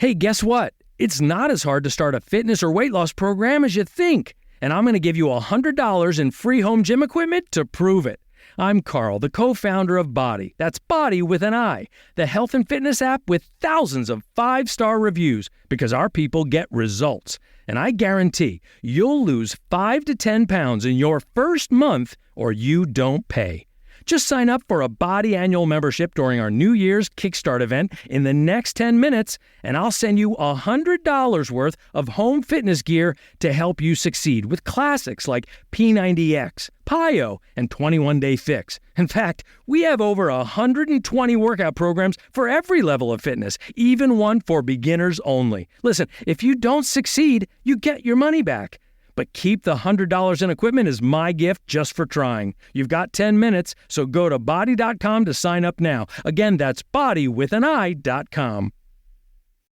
Hey, guess what? It's not as hard to start a fitness or weight loss program as you think. And I'm going to give you $100 in free home gym equipment to prove it. I'm Carl, the co-founder of Body. That's Body with an I, the health and fitness app with thousands of 5-star reviews because our people get results. And I guarantee you'll lose 5 to 10 pounds in your first month or you don't pay. Just sign up for a Body annual membership during our New Year's Kickstart event in the next 10 minutes, and I'll send you $100 worth of home fitness gear to help you succeed with classics like P90X, PiYo, and 21-Day Fix. In fact, we have over 120 workout programs for every level of fitness, even one for beginners only. Listen, if you don't succeed, you get your money back. But keep the $100 in equipment as my gift just for trying. You've got 10 minutes, so go to body.com to sign up now. Again, that's bodywithani.com.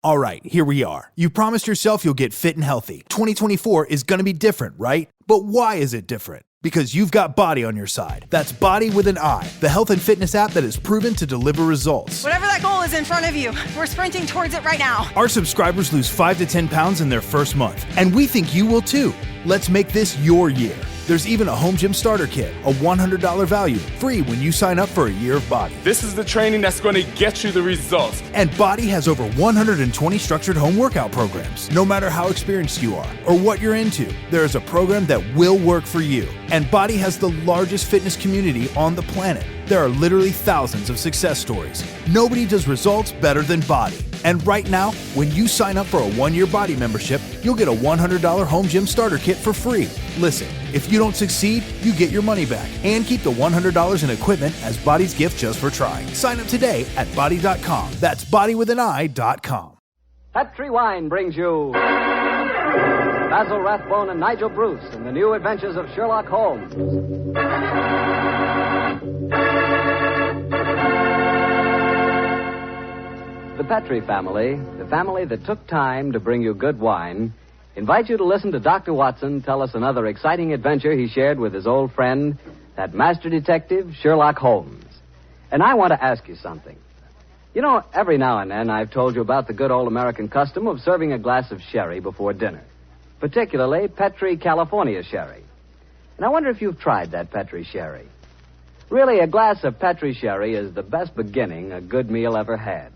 All right, here we are. You promised yourself you'll get fit and healthy. 2024 is going to be different, right? But why is it different? Because you've got Body on your side. That's Body with an I, the health and fitness app that is proven to deliver results. Whatever that goal is in front of you, we're sprinting towards it right now. Our subscribers lose 5 to 10 pounds in their first month, and we think you will too. Let's make this your year. There's even a home gym starter kit, a $100 value, free when you sign up for a year of Body. This is the training that's going to get you the results. And Body has over 120 structured home workout programs. No matter how experienced you are or what you're into, there is a program that will work for you. And Body has the largest fitness community on the planet. There are literally thousands of success stories. Nobody does results better than Body. And right now, when you sign up for a 1-year Body membership, you'll get a $100 home gym starter kit for free. Listen, if you don't succeed, you get your money back and keep the $100 in equipment as Body's gift just for trying. Sign up today at body.com. That's bodywithani.com. Petri Wine brings you Basil Rathbone and Nigel Bruce in the new Adventures of Sherlock Holmes. The Petri family, the family that took time to bring you good wine, invite you to listen to Dr. Watson tell us another exciting adventure he shared with his old friend, that master detective, Sherlock Holmes. And I want to ask you something. You know, every now and then I've told you about the good old American custom of serving a glass of sherry before dinner, particularly Petri California sherry. And I wonder if you've tried that Petri sherry. Really, a glass of Petri sherry is the best beginning a good meal ever had.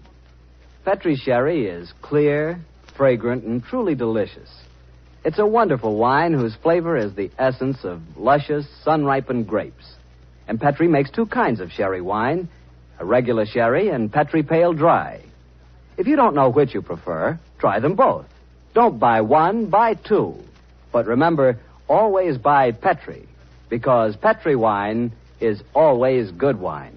Petri sherry is clear, fragrant, and truly delicious. It's a wonderful wine whose flavor is the essence of luscious, sun-ripened grapes. And Petri makes 2 kinds of sherry wine, a regular sherry and Petri Pale Dry. If you don't know which you prefer, try them both. Don't buy one, buy 2. But remember, always buy Petri, because Petri wine is always good wine.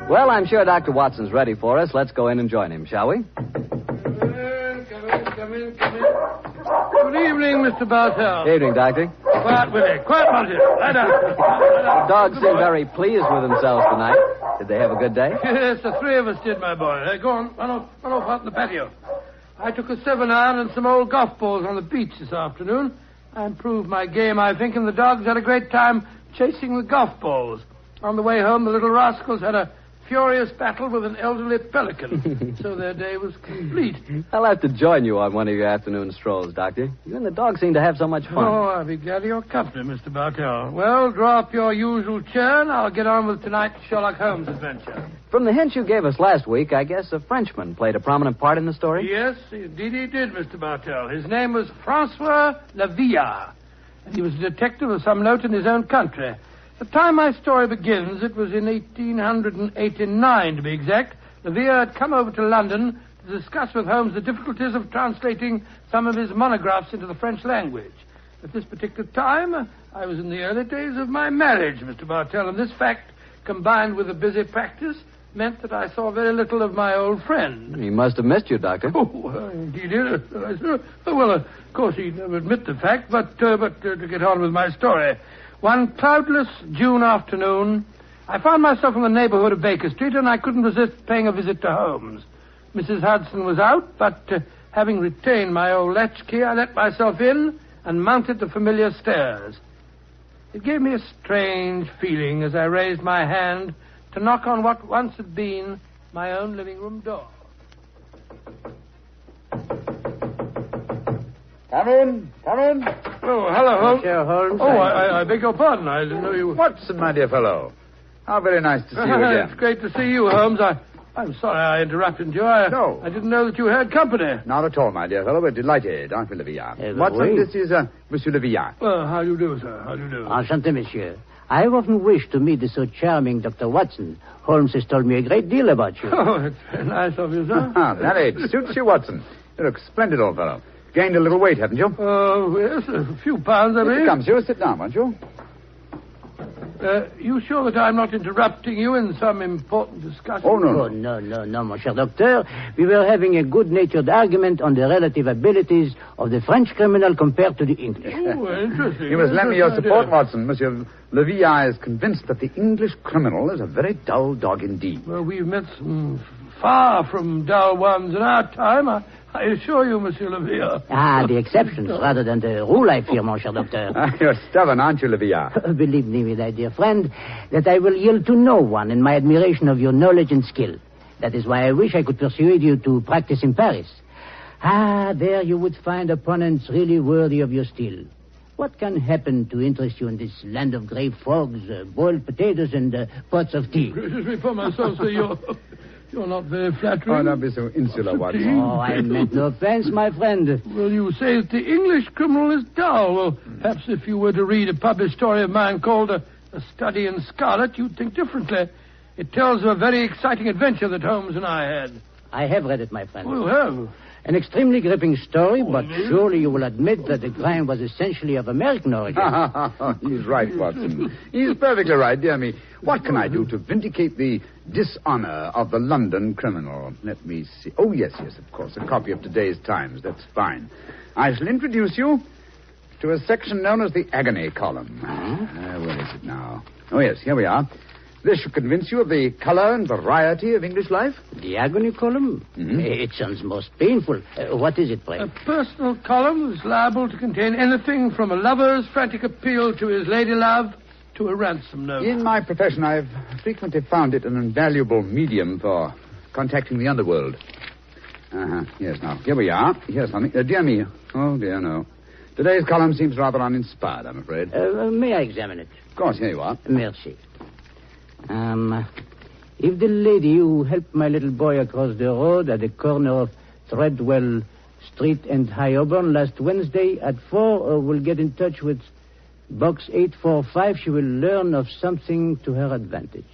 Well, I'm sure Dr. Watson's ready for us. Let's go in and join him, shall we? Come in. Good evening, Mr. Basil. Good evening, Doctor. Quiet, Willie. Quiet, Monty. Lie down. The dogs seem very pleased with themselves tonight. Did they have a good day? Yes, the 3 of us did, my boy. Go on. Run off out in the patio. I took a 7-iron and some old golf balls on the beach this afternoon. I improved my game, I think, and the dogs had a great time chasing the golf balls. On the way home, the little rascals had a furious battle with an elderly pelican, so their day was complete. I'll have to join you on one of your afternoon strolls, Doctor. You and the dog seem to have so much fun. Oh, I'll be glad of your company, Mr. Bartell. Well, draw up your usual chair, and I'll get on with tonight's Sherlock Holmes adventure. From the hint you gave us last week, I guess a Frenchman played a prominent part in the story? Yes, indeed he did, Mr. Bartell. His name was Francois Lavillard, and he was a detective of some note in his own country. The time my story begins, it was in 1889, to be exact. Lavillard had come over to London to discuss with Holmes the difficulties of translating some of his monographs into the French language. At this particular time, I was in the early days of my marriage, Mr. Bartell, and this fact, combined with a busy practice, meant that I saw very little of my old friend. He must have missed you, Doctor. Oh, indeed. Well, of course, he'd never admit the fact, but to get on with my story. One cloudless June afternoon, I found myself in the neighborhood of Baker Street, and I couldn't resist paying a visit to Holmes. Mrs. Hudson was out, but having retained my old latchkey, I let myself in and mounted the familiar stairs. It gave me a strange feeling as I raised my hand to knock on what once had been my own living room door. Come in. Oh, hello, Holmes. Monsieur Holmes. Oh, I beg your pardon. I didn't know you were... Watson, my dear fellow. How very nice to see you again. It's great to see you, Holmes. I'm sorry I interrupted you. No. I didn't know that you had company. Not at all, my dear fellow. We're delighted, aren't we, Levillard? Watson, Watson, this is Monsieur Levillard. How do you do, sir? How do you do? Enchanté, monsieur. I have often wished to meet the so charming Dr. Watson. Holmes has told me a great deal about you. Oh, it's very nice of you, sir. That age suits you, Watson. You look splendid, old fellow. Gained a little weight, haven't you? Yes, a few pounds, I Here mean. it comes, you. Sit down, won't you? You sure that I'm not interrupting you in some important discussion? Oh, no. Oh, no, mon cher docteur. We were having a good-natured argument on the relative abilities of the French criminal compared to the English. Oh, interesting. You must lend me your Interesting support, idea. Watson. Monsieur Levillard is convinced that the English criminal is a very dull dog indeed. Well, we've met some far from dull ones in our time. I assure you, Monsieur Levillard. The exceptions rather than the rule, I fear, mon cher docteur. You're stubborn, aren't you, Levillard? Believe me, my dear friend, that I will yield to no one in my admiration of your knowledge and skill. That is why I wish I could persuade you to practice in Paris. There you would find opponents really worthy of your steel. What can happen to interest you in this land of grey frogs, boiled potatoes, and pots of tea? Gracious me for myself, sir. You're not very flattering. Oh, don't be so insular, Watson. Oh, I meant no offense, my friend. Well, you say that the English criminal is dull. Well, perhaps if you were to read a published story of mine called A Study in Scarlet, you'd think differently. It tells of a very exciting adventure that Holmes and I had. I have read it, my friend. Oh, you have? An extremely gripping story, but surely you will admit that the crime was essentially of American origin. He's right, Watson. He's perfectly right, dear me. What can I do to vindicate the dishonor of the London criminal? Let me see. Oh, yes, of course. A copy of today's Times. That's fine. I shall introduce you to a section known as the agony column. Where is it now? Oh, yes, here we are. This should convince you of the color and variety of English life. The agony column? Mm-hmm. It sounds most painful. What is it, pray? A personal column is liable to contain anything from a lover's frantic appeal to his lady love to a ransom note. In my profession, I've frequently found it an invaluable medium for contacting the underworld. Yes, now, here we are. Here's something. Dear me. Oh, dear, no. Today's column seems rather uninspired, I'm afraid. May I examine it? Of course, here you are. Merci. If the lady who helped my little boy across the road at the corner of Treadwell Street and High Auburn last Wednesday at 4 will get in touch with Box 845, she will learn of something to her advantage.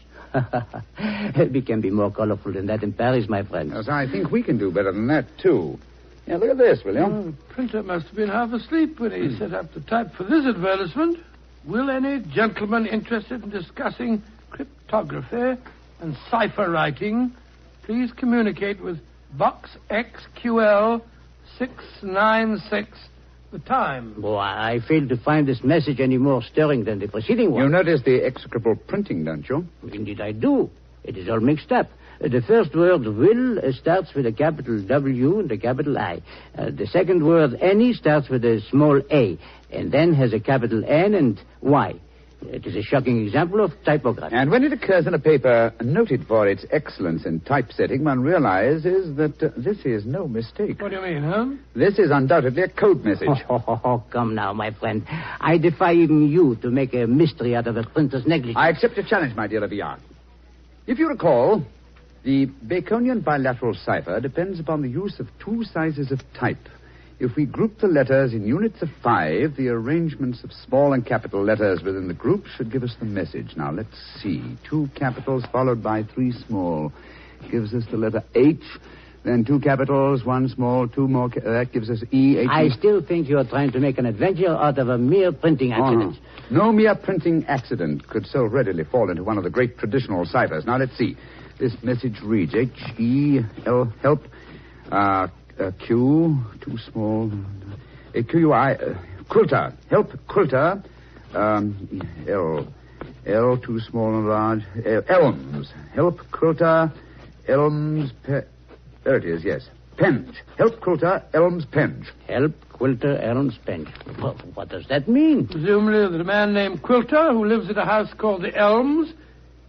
We can be more colorful than that in Paris, my friend. Yes, I think we can do better than that, too. Yeah, look at this, will you? The printer must have been half asleep when he set up the type for this advertisement. Will any gentleman interested in discussing cryptography and cipher writing please communicate with Box XQL 696, the time? Oh, I fail to find this message any more stirring than the preceding one. You notice the execrable printing, don't you? Indeed, I do. It is all mixed up. The first word, will, starts with a capital W and a capital I. The second word, any, starts with a small a, and then has a capital N and Y. It is a shocking example of typography. And when it occurs in a paper noted for its excellence in typesetting, one realizes that this is no mistake. What do you mean, huh? This is undoubtedly a code message. Come now, my friend. I defy even you to make a mystery out of a printer's negligence. I accept your challenge, my dear Levillard. If you recall, the Baconian bilateral cipher depends upon the use of two sizes of type. If we group the letters in units of 5, the arrangements of small and capital letters within the group should give us the message. Now, let's see. 2 capitals followed by 3 small gives us the letter H. Then 2 capitals, 1 small, 2 more. That gives us E. H. I still think you are trying to make an adventure out of a mere printing accident. No mere printing accident could so readily fall into one of the great traditional ciphers. Now, let's see. This message reads H-E-L, help, Q, too small, Q-U-I, quilter, help, quilter, L, too small and large, elms, help, quilter, elms, there it is, yes. Penge. Help Quilter, Elms, Penge. Help Quilter, Elms, Penge. Well, what does that mean? Presumably that a man named Quilter, who lives at a house called the Elms,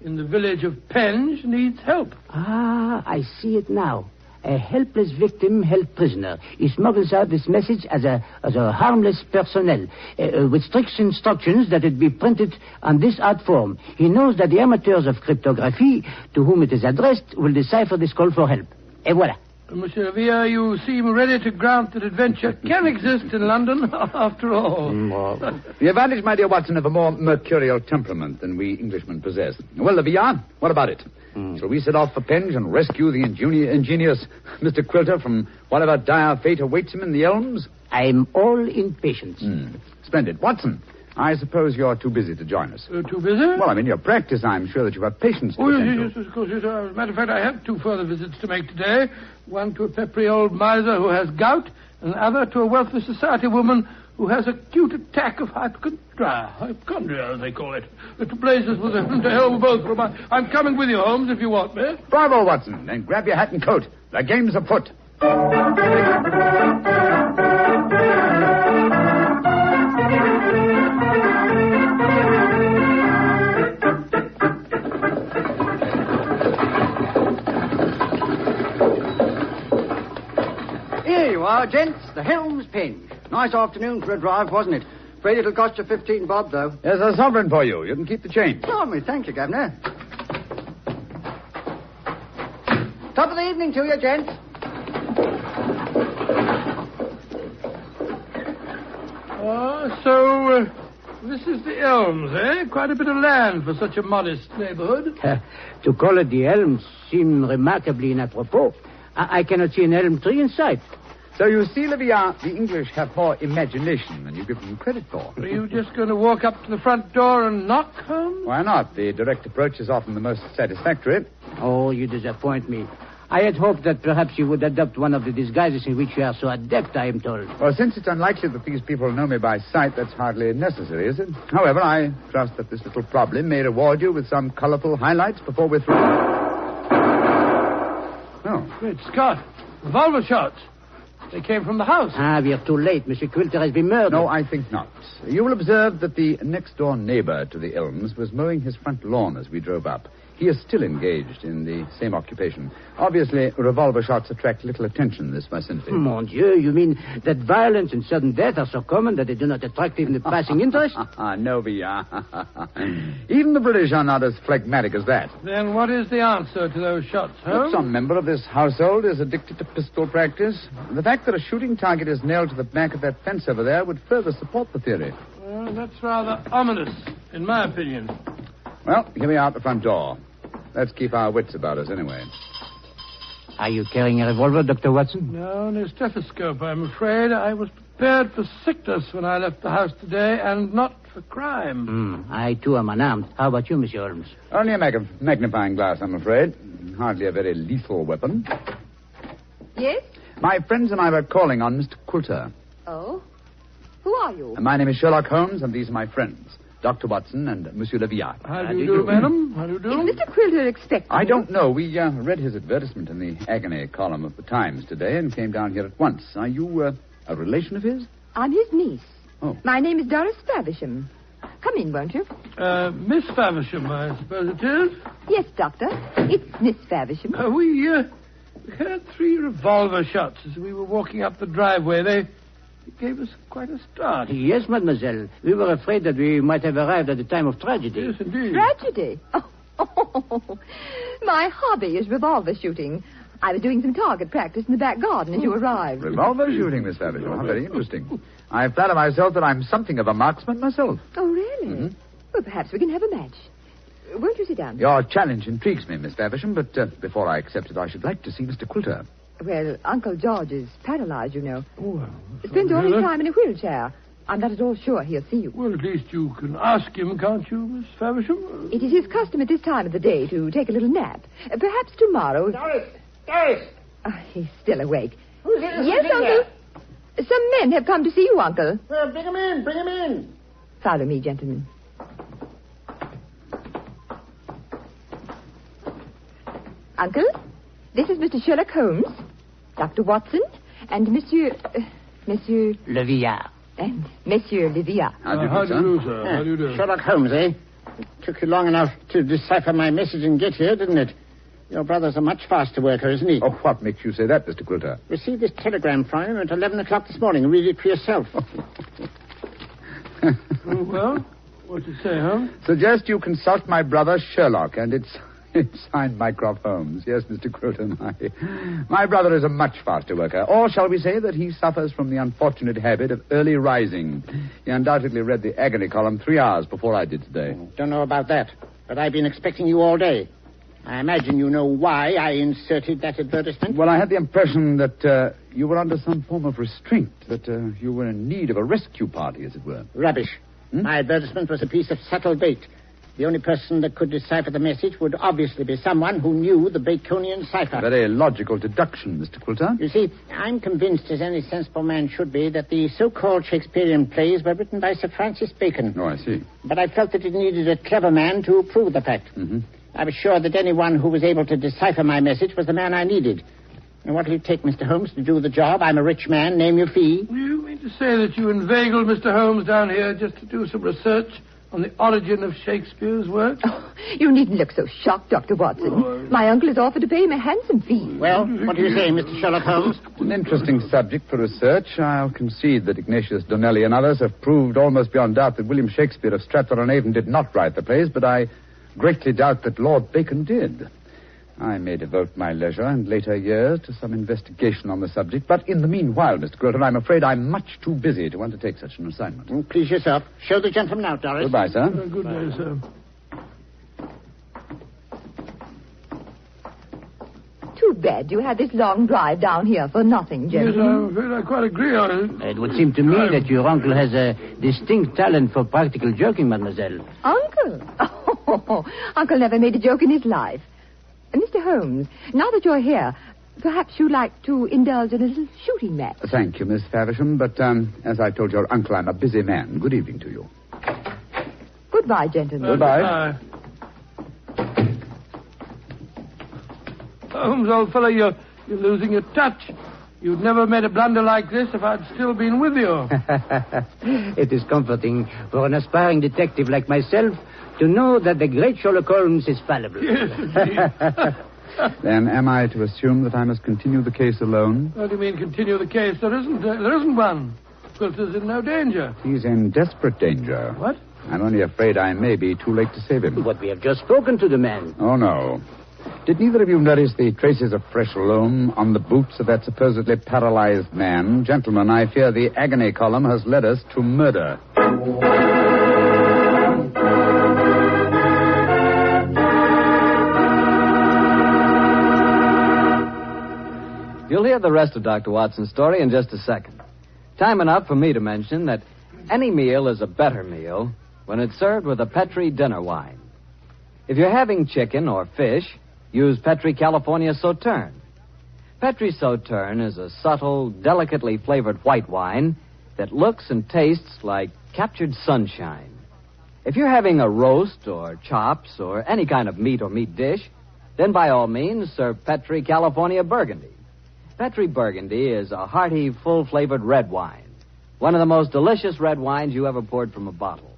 in the village of Penge, needs help. Ah, I see it now. A helpless victim held prisoner. He smuggles out this message as a harmless personnel, with strict instructions that it be printed on this art form. He knows that the amateurs of cryptography, to whom it is addressed, will decipher this call for help. Et voilà. Monsieur Villa, you seem ready to grant that adventure can exist in London, after all. The advantage, my dear Watson, of a more mercurial temperament than we Englishmen possess. Well, Villa, what about it? Shall we set off for Penge and rescue the ingenious Mr. Quilter from whatever dire fate awaits him in the Elms? I'm all impatience. Splendid. Watson, I suppose you're too busy to join us. Too busy? Well, in your practice, I'm sure that you have patience to attend to. Yes, of course. Yes. As a matter of fact, I have 2 further visits to make today. One to a peppery old miser who has gout, and the other to a wealthy society woman who has acute attack of hypochondria, as they call it. To blazes with them, to hell with both of them. I'm coming with you, Holmes, if you want me. Bravo, Watson. Then grab your hat and coat. The game's afoot. Here you are, gents. The Helms Penge. Nice afternoon for a drive, wasn't it? Afraid it'll cost you 15 bob, though. There's a sovereign for you. You can keep the change. Oh, me, thank you, Governor. Top of the evening to you, gents. So, this is the Elms, eh? Quite a bit of land for such a modest neighborhood. To call it the Elms seems remarkably inappropriate. I cannot see an elm tree in sight. So you see, Livia, the English have more imagination than you give them credit for. Are you just going to walk up to the front door and knock, Holmes? Why not? The direct approach is often the most satisfactory. Oh, you disappoint me. I had hoped that perhaps you would adopt one of the disguises in which you are so adept, I am told. Well, since it's unlikely that these people know me by sight, that's hardly necessary, is it? However, I trust that this little problem may reward you with some colorful highlights before we're through. Oh. Great Scott. Revolver shots. They came from the house. We are too late. Monsieur Quilter has been murdered. No, I think not. You will observe that the next-door neighbor to the Elms was mowing his front lawn as we drove up. He is still engaged in the same occupation. Obviously, revolver shots attract little attention in this vicinity. Mon Dieu, you mean that violence and sudden death are so common that they do not attract even the passing interest? No, Villa. Even the British are not as phlegmatic as that. Then what is the answer to those shots, Holmes? Some member of this household is addicted to pistol practice. The fact that a shooting target is nailed to the back of that fence over there would further support the theory. Well, that's rather ominous, in my opinion. Well, here we are at the front door. Let's keep our wits about us anyway. Are you carrying a revolver, Dr. Watson? No, no stethoscope, I'm afraid. I was prepared for sickness when I left the house today, and not for crime. I, too, am unarmed. How about you, Monsieur Holmes? Only a magnifying glass, I'm afraid. Hardly a very lethal weapon. Yes? My friends and I were calling on Mr. Quilter. Oh? Who are you? My name is Sherlock Holmes, and these are my friends, Dr. Watson and Monsieur Leviat. How do you do, madam? How do you do? Is Mr. Quilter expecting I don't know. We read his advertisement in the agony column of the Times today and came down here at once. Are you a relation of his? I'm his niece. Oh. My name is Doris Faversham. Come in, won't you? Miss Faversham, I suppose it is? Yes, Doctor. It's Miss Faversham. We heard 3 revolver shots as we were walking up the driveway. They gave us quite a start. Yes, mademoiselle. We were afraid that we might have arrived at the time of tragedy. Yes, indeed. Tragedy? Oh. My hobby is revolver shooting. I was doing some target practice in the back garden as you arrived. Revolver shooting, Miss Faversham. How very interesting. I flatter myself that I'm something of a marksman myself. Oh, really? Mm-hmm. Well, perhaps we can have a match. Won't you sit down? Your challenge intrigues me, Miss Faversham, but before I accept it, I should like to see Mr. Quilter. Well, Uncle George is paralyzed, you know. Oh, well, Spends all his time in a wheelchair. I'm not at all sure he'll see you. Well, at least you can ask him, can't you, Miss Faversham? It is his custom at this time of the day to take a little nap. Perhaps tomorrow... Doris! He's still awake. Who's here? Yes, Uncle. Some men have come to see you, Uncle. Well, bring him in. Follow me, gentlemen. Uncle, this is Mr. Sherlock Holmes. Dr. Watson, and Monsieur Le Villard. and Monsieur Livia. How do you do, sir? How do you do? Sherlock Holmes, eh? It took you long enough to decipher my message and get here, didn't it? Your brother's a much faster worker, isn't he? Oh, what makes you say that, Mr. Quilter? Received this telegram from him at 11 o'clock this morning. Read it for yourself. Well, what'd you say, Holmes? Suggest you consult my brother Sherlock, and it's signed Mycroft Holmes. Yes, Mr. Quilter, my brother is a much faster worker. Or shall we say that he suffers from the unfortunate habit of early rising. He undoubtedly read the agony column 3 hours before I did today. Don't know about that, but I've been expecting you all day. I imagine you know why I inserted that advertisement. Well, I had the impression that you were under some form of restraint, that you were in need of a rescue party, as it were. Rubbish. My advertisement was a piece of subtle bait. The only person that could decipher the message would obviously be someone who knew the Baconian cipher. Very logical deduction, Mr. Quilter. You see, I'm convinced, as any sensible man should be, that the so-called Shakespearean plays were written by Sir Francis Bacon. Oh, I see. But I felt that it needed a clever man to prove the fact. Mm-hmm. I was sure that anyone who was able to decipher my message was the man I needed. And what will it take, Mr. Holmes, to do the job? I'm a rich man. Name your fee. You mean to say that you inveigled Mr. Holmes down here just to do some research on the origin of Shakespeare's work? Oh, you needn't look so shocked, Dr. Watson. My uncle has offered to pay him a handsome fee. Well, what do you say, Mr. Sherlock Holmes? An interesting subject for research. I'll concede that Ignatius Donnelly and others have proved almost beyond doubt that William Shakespeare of Stratford-on-Avon did not write the plays, but I greatly doubt that Lord Bacon did. I may devote my leisure and later years to some investigation on the subject, but in the meanwhile, Mr. Quilter, I'm afraid I'm much too busy to undertake such an assignment. Please yourself. Show the gentleman out, Doris. Goodbye, sir. Good day, sir. Too bad you had this long drive down here for nothing, Yes, gentlemen. I'm afraid I quite agree on it. It would seem to me that your uncle has a distinct talent for practical joking, mademoiselle. Uncle? Oh, Uncle never made a joke in his life. Mr. Holmes, now that you're here, perhaps you'd like to indulge in a little shooting match. Thank you, Miss Faversham, but as I told your uncle, I'm a busy man. Good evening to you. Goodbye, gentlemen. Goodbye. Holmes, old fellow, you're losing your touch. You'd never made a blunder like this if I'd still been with you. It is comforting for an aspiring detective like myself to know that the great Sherlock Holmes is fallible. Yes, indeed. Then am I to assume that I must continue the case alone? What do you mean, continue the case? There isn't one. Quilter's in no danger. He's in desperate danger. What? I'm only afraid I may be too late to save him. But we have just spoken to the man. Oh, no. Did neither of you notice the traces of fresh loam on the boots of that supposedly paralyzed man? Gentlemen, I fear the agony column has led us to murder. You'll hear the rest of Dr. Watson's story in just a second. Time enough for me to mention that any meal is a better meal when it's served with a Petri dinner wine. If you're having chicken or fish, use Petri California Sauterne. Petri Sauterne is a subtle, delicately flavored white wine that looks and tastes like captured sunshine. If you're having a roast or chops or any kind of meat or meat dish, then by all means serve Petri California Burgundy. Petri Burgundy is a hearty, full-flavored red wine. One of the most delicious red wines you ever poured from a bottle.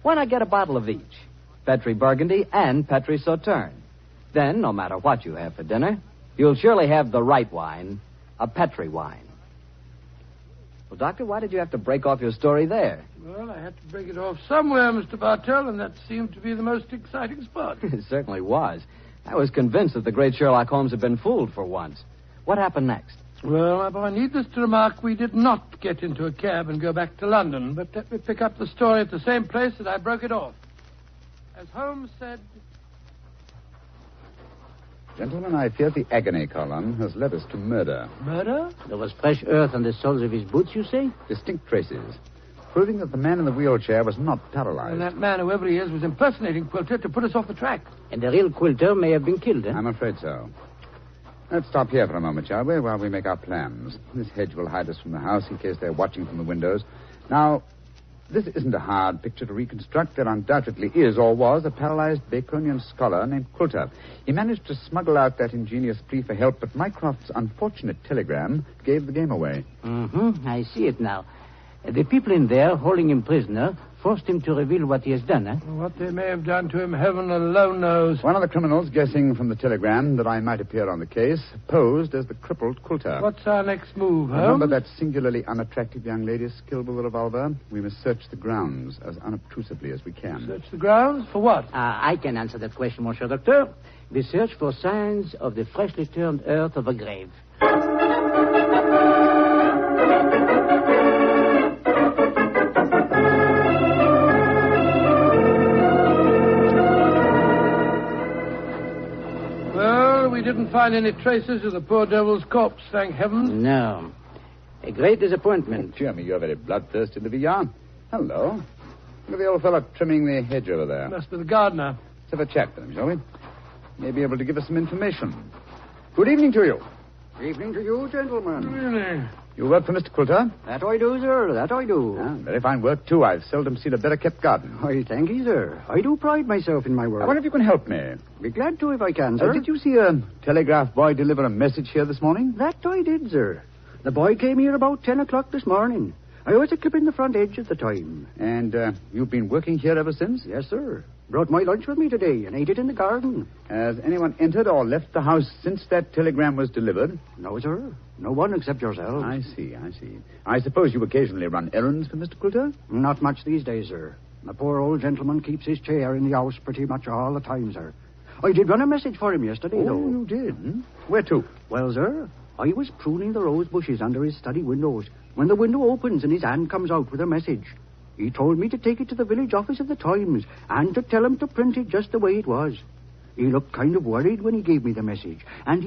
Why not get a bottle of each? Petri Burgundy and Petri Sauterne. Then, no matter what you have for dinner, you'll surely have the right wine, a Petri wine. Well, Doctor, why did you have to break off your story there? Well, I had to break it off somewhere, Mr. Bartell, and that seemed to be the most exciting spot. It certainly was. I was convinced that the great Sherlock Holmes had been fooled for once. What happened next? Well, my boy, needless to remark, we did not get into a cab and go back to London, but let me pick up the story at the same place that I broke it off. As Holmes said... Gentlemen, I fear the agony column has led us to murder. Murder? There was fresh earth on the soles of his boots, you say? Distinct traces, proving that the man in the wheelchair was not paralyzed. And that man, whoever he is, was impersonating Quilter to put us off the track. And the real Quilter may have been killed, eh? I'm afraid so. Let's stop here for a moment, shall we, while we make our plans. This hedge will hide us from the house in case they're watching from the windows. Now, This isn't a hard picture to reconstruct. There undoubtedly is or was a paralyzed Baconian scholar named Coulter. He managed to smuggle out that ingenious plea for help, but Mycroft's unfortunate telegram gave the game away. I see it now. The people in there, holding him prisoner, forced him to reveal what he has done, eh? What they may have done to him, heaven alone knows. One of the criminals, guessing from the telegram that I might appear on the case, posed as the crippled Coulter. What's our next move, Holmes? Remember that singularly unattractive young lady skilled with a revolver? We must search the grounds as unobtrusively as we can. Search the grounds? For what? I can answer that question, Monsieur Doctor. We search for signs of the freshly turned earth of a grave. Didn't find any traces of the poor devil's corpse, thank heaven. No. A great disappointment. Jeremy, you're very bloodthirsty, Villard. Hello. Look at the old fellow trimming the hedge over there. Must be the gardener. Let's have a chat with him, shall we? May be able to give us some information. Good evening to you. Evening to you, gentlemen. Really? You work for Mr. Coulter? That I do, sir. That I do. Very fine work, too. I've seldom seen a better-kept garden. I thank you, sir. I do pride myself in my work. I wonder if you can help me. Be glad to if I can, sir. Did you see a telegraph boy deliver a message here this morning? That I did, sir. The boy came here about 10 o'clock this morning. I was a clipping the front edge at the time. And you've been working here ever since? Yes, sir. Brought my lunch with me today and ate it in the garden. Has anyone entered or left the house since that telegram was delivered? No, sir. No one except yourself. I see. I suppose you occasionally run errands for Mr. Coulter? Not much these days, sir. The poor old gentleman keeps his chair in the house pretty much all the time, sir. I did run a message for him yesterday, though. Oh, you did? Where to? Well, sir, I was pruning the rose bushes under his study windows when the window opens and his hand comes out with a message. He told me to take it to the village office of the Times and to tell him to print it just the way it was. He looked kind of worried when he gave me the message, and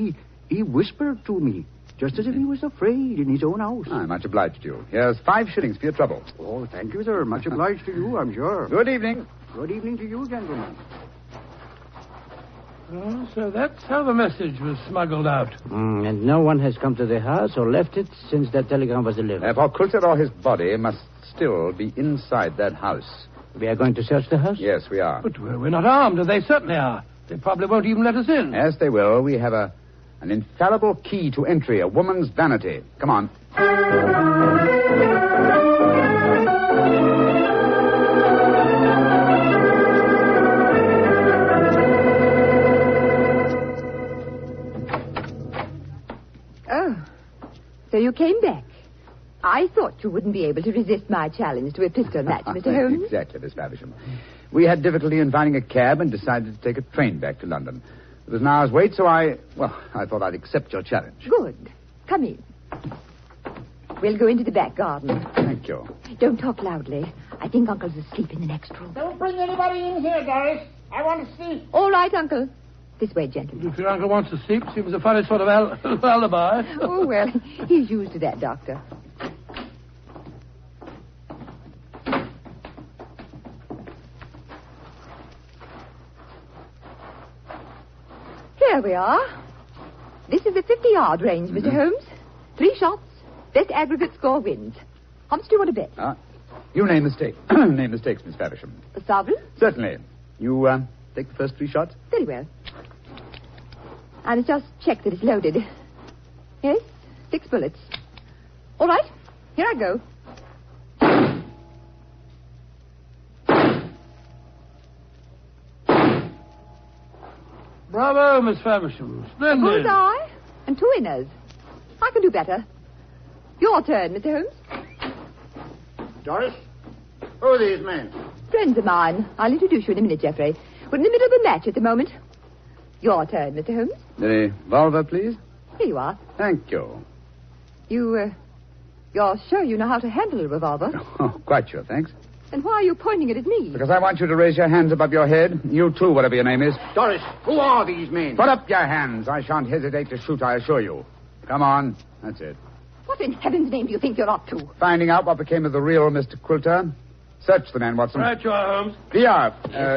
he whispered to me, just as if he was afraid in his own house. I'm much obliged to you. Here's 5 shillings for your trouble. Oh, thank you, sir. Much obliged to you, I'm sure. Good evening. Good evening to you, gentlemen. Oh, so that's how the message was smuggled out. And no one has come to the house or left it since that telegram was delivered. For Coulter or his body must still be inside that house. We are going to search the house? Yes, we are. But we're not armed, and they certainly are. They probably won't even let us in. Yes, they will. We have an infallible key to entry, a woman's vanity. Come on. So you came back. I thought you wouldn't be able to resist my challenge to a pistol match, Mr. Holmes. Exactly, Miss Faversham. We had difficulty in finding a cab and decided to take a train back to London. It was an hour's wait, so I thought I'd accept your challenge. Good. Come in. We'll go into the back garden. Thank you. Don't talk loudly. I think Uncle's asleep in the next room. Don't bring anybody in here, Doris. I want to sleep. All right, Uncle. This way, gentlemen. If your uncle wants to sleep, seems a funny sort of alibi. Oh, well, he's used to that, Doctor. Here we are. This is the 50-yard range, Mr. Holmes. 3 shots. Best aggregate score wins. How much do you want to bet? You name the stake. Name the stakes, Miss Faversham. A sovereign? Certainly. You take the first 3 shots? Very well. I must just check that it's loaded. Yes, 6 bullets. All right, here I go. Bravo, Miss Faversham. Splendid. A bullseye and 2 winners. I can do better. Your turn, Mr. Holmes. Doris, who are these men? Friends of mine. I'll introduce you in a minute, Geoffrey. We're in the middle of a match at the moment. Your turn, Mr. Holmes. The revolver, please. Here you are. Thank you. You're sure you know how to handle a revolver? Oh, quite sure, thanks. Then why are you pointing it at me? Because I want you to raise your hands above your head. You too, whatever your name is. Doris, who are these men? Put up your hands. I shan't hesitate to shoot, I assure you. Come on. That's it. What in heaven's name do you think you're up to? Finding out what became of the real Mr. Coulter. Search the man, Watson. Right you are, Holmes. P.R.,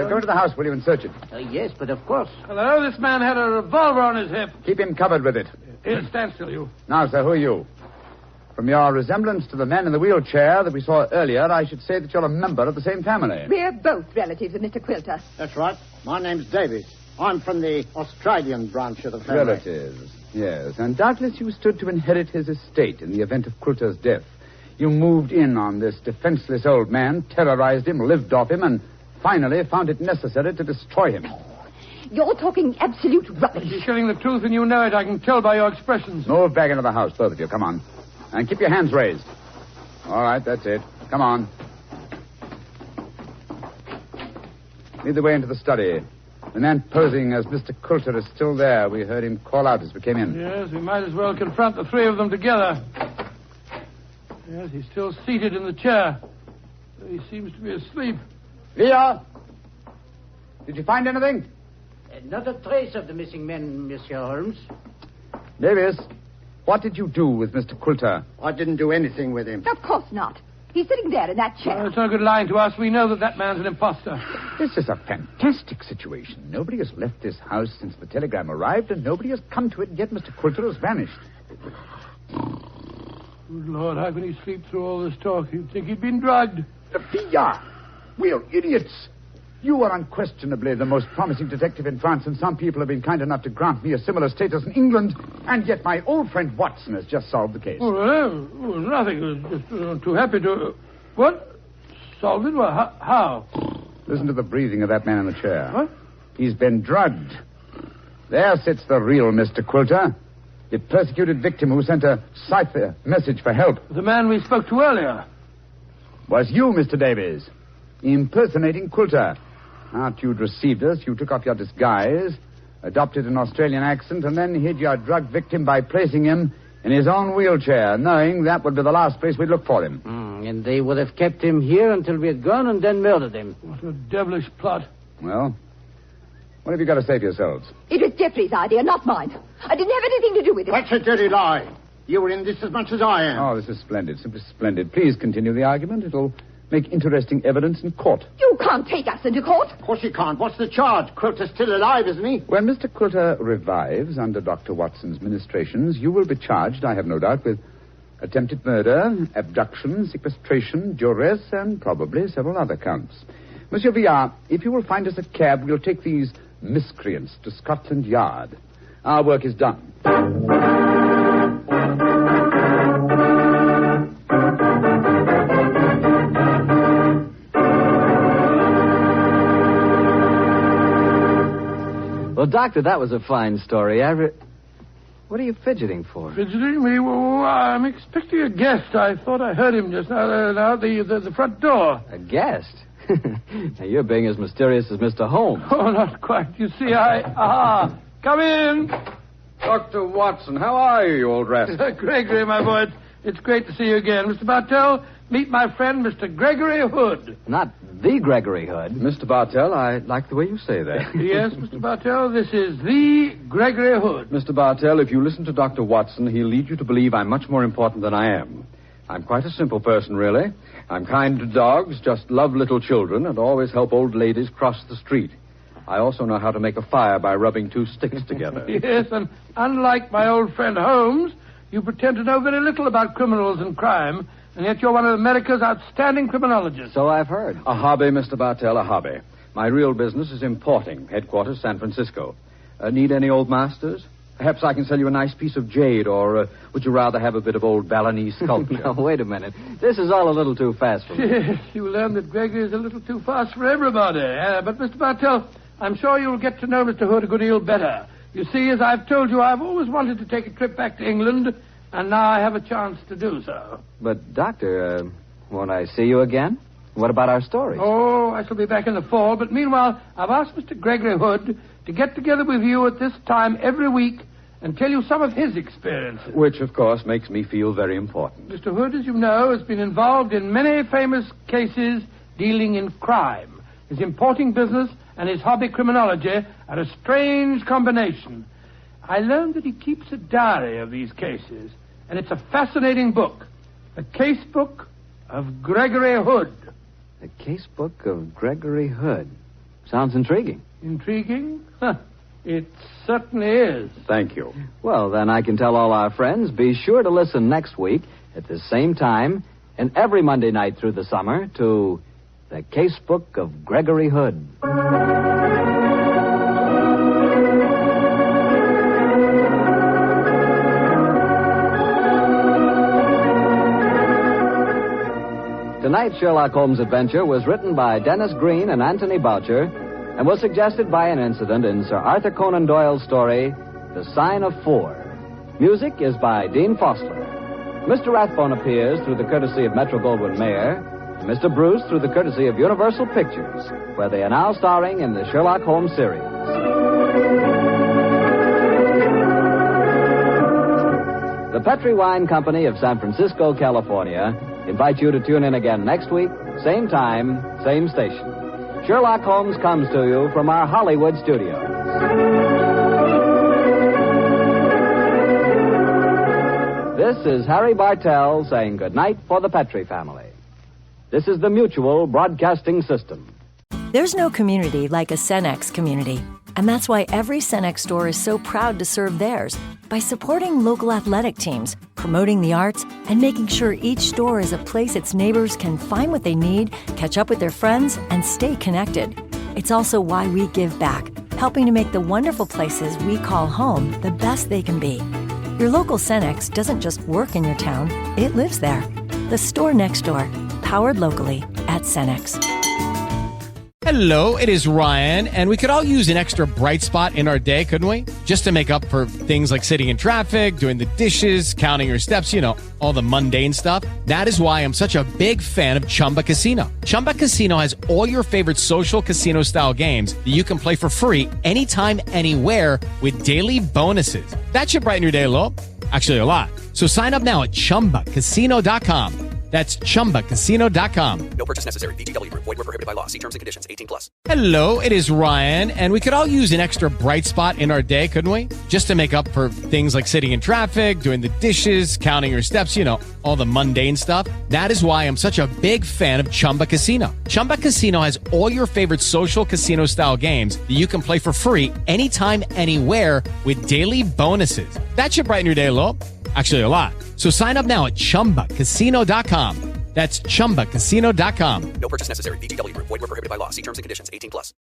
go into the house, will you, and search it. Yes, but of course. Hello, this man had a revolver on his hip. Keep him covered with it. Here, stand still, you. Now, sir, who are you? From your resemblance to the man in the wheelchair that we saw earlier, I should say that you're a member of the same family. We're both relatives of Mr. Quilter. That's right. My name's Davies. I'm from the Australian branch of the family. Relatives, yes. And doubtless you stood to inherit his estate in the event of Quilter's death. You moved in on this defenseless old man, terrorized him, lived off him, and finally found it necessary to destroy him. You're talking absolute rubbish. You're telling the truth and you know it. I can tell by your expressions. Move back into the house, both of you. Come on. And keep your hands raised. All right, that's it. Come on. Lead the way into the study. The man posing as Mr. Quilter is still there. We heard him call out as we came in. Yes, we might as well confront the three of them together. Yes, he's still seated in the chair. He seems to be asleep. Leah! Did you find anything? Not a trace of the missing men, Monsieur Holmes. Davis, what did you do with Mr. Quilter? I didn't do anything with him. Of course not. He's sitting there in that chair. Well, it's no good lying to us. We know that man's an imposter. This is a fantastic situation. Nobody has left this house since the telegram arrived, and nobody has come to it, yet Mr. Quilter has vanished. Good Lord, how can he sleep through all this talk? You'd think he'd been drugged. Sophia! We're idiots. You are unquestionably the most promising detective in France, and some people have been kind enough to grant me a similar status in England, and yet my old friend Watson has just solved the case. Nothing. Just too happy to... What? Solved it? Well, how? Listen to the breathing of that man in the chair. What? He's been drugged. There sits the real Mr. Quilter, the persecuted victim who sent a Cipher message for help. The man we spoke to earlier. Was you, Mr. Davies, impersonating Quilter. After you'd received us, you took off your disguise, adopted an Australian accent, and then hid your drug victim by placing him in his own wheelchair, knowing that would be the last place we'd look for him. And they would have kept him here until we had gone and then murdered him. What a devilish plot. Well, what have you got to say for yourselves? It was Jeffrey's idea, not mine. I didn't have anything to do with it. That's a dirty lie. You were in this as much as I am. Oh, this is splendid, simply splendid. Please continue the argument. It'll make interesting evidence in court. You can't take us into court. Of course you can't. What's the charge? Quilter's still alive, isn't he? When Mr. Quilter revives under Dr. Watson's ministrations, you will be charged, I have no doubt, with attempted murder, abduction, sequestration, duress, and probably several other counts. Monsieur Villard, if you will find us a cab, we'll take these miscreants to Scotland Yard. Our work is done. Well, Doctor, that was a fine story. What are you fidgeting for? Fidgeting me? Well, I'm expecting a guest. I thought I heard him just now, the front door. A guest? Now, you're being as mysterious as Mr. Holmes. Oh, not quite. You see, come in. Dr. Watson, how are you, you old rascal? Gregory, my boy, it's great to see you again. Mr. Bartell, meet my friend, Mr. Gregory Hood. Not the Gregory Hood. Mr. Bartell, I like the way you say that. Yes, Mr. Bartell, this is the Gregory Hood. Mr. Bartell, if you listen to Dr. Watson, he'll lead you to believe I'm much more important than I am. I'm quite a simple person, really. I'm kind to dogs, just love little children, and always help old ladies cross the street. I also know how to make a fire by rubbing two sticks together. Yes, and unlike my old friend Holmes, you pretend to know very little about criminals and crime, and yet you're one of America's outstanding criminologists. So I've heard. A hobby, Mr. Bartell, a hobby. My real business is importing, headquarters San Francisco. Need any old masters? Perhaps I can sell you a nice piece of jade, or would you rather have a bit of old Balinese sculpture? Now, wait a minute. This is all a little too fast for me. Yes, you learn that Gregory is a little too fast for everybody. But, Mr. Bartell, I'm sure you'll get to know Mr. Hood a good deal better. You see, as I've told you, I've always wanted to take a trip back to England, and now I have a chance to do so. But, Doctor, won't I see you again? What about our stories? Oh, I shall be back in the fall, but meanwhile, I've asked Mr. Gregory Hood to get together with you at this time every week and tell you some of his experiences. Which, of course, makes me feel very important. Mr. Hood, as you know, has been involved in many famous cases dealing in crime. His importing business and his hobby criminology are a strange combination. I learned that he keeps a diary of these cases, and it's a fascinating book. The case book of Gregory Hood. The case book of Gregory Hood. Sounds intriguing. Intriguing? Huh. It certainly is. Thank you. Well, then I can tell all our friends, be sure to listen next week at this same time and every Monday night through the summer to The Casebook of Gregory Hood. Tonight's Sherlock Holmes adventure was written by Dennis Green and Anthony Boucher and was suggested by an incident in Sir Arthur Conan Doyle's story, The Sign of Four. Music is by Dean Fossler. Mr. Rathbone appears through the courtesy of Metro-Goldwyn-Mayer, and Mr. Bruce through the courtesy of Universal Pictures, where they are now starring in the Sherlock Holmes series. The Petri Wine Company of San Francisco, California, invite you to tune in again next week, same time, same station. Sherlock Holmes comes to you from our Hollywood studios. This is Harry Bartell saying goodnight for the Petri family. This is the Mutual Broadcasting System. There's no community like a Cenex community. And that's why every Cenex store is so proud to serve theirs by supporting local athletic teams, promoting the arts, and making sure each store is a place its neighbors can find what they need, catch up with their friends, and stay connected. It's also why we give back, helping to make the wonderful places we call home the best they can be. Your local Cenex doesn't just work in your town, it lives there. The store next door, powered locally at Cenex. Hello, it is Ryan, and we could all use an extra bright spot in our day, couldn't we? Just to make up for things like sitting in traffic, doing the dishes, counting your steps, all the mundane stuff. That is why I'm such a big fan of Chumba Casino. Chumba Casino has all your favorite social casino-style games that you can play for free anytime, anywhere with daily bonuses. That should brighten your day a little. Actually, a lot. So sign up now at ChumbaCasino.com. That's ChumbaCasino.com. No purchase necessary. VGW Group. Void where prohibited by law. See terms and conditions. 18+. Hello, it is Ryan, and we could all use an extra bright spot in our day, couldn't we? Just to make up for things like sitting in traffic, doing the dishes, counting your steps, all the mundane stuff. That is why I'm such a big fan of Chumba Casino. Chumba Casino has all your favorite social casino-style games that you can play for free anytime, anywhere with daily bonuses. That should brighten your day a little. Actually, a lot. So sign up now at ChumbaCasino.com. That's ChumbaCasino.com. No purchase necessary. VGW Group. Void where prohibited by law. See terms and conditions. 18+.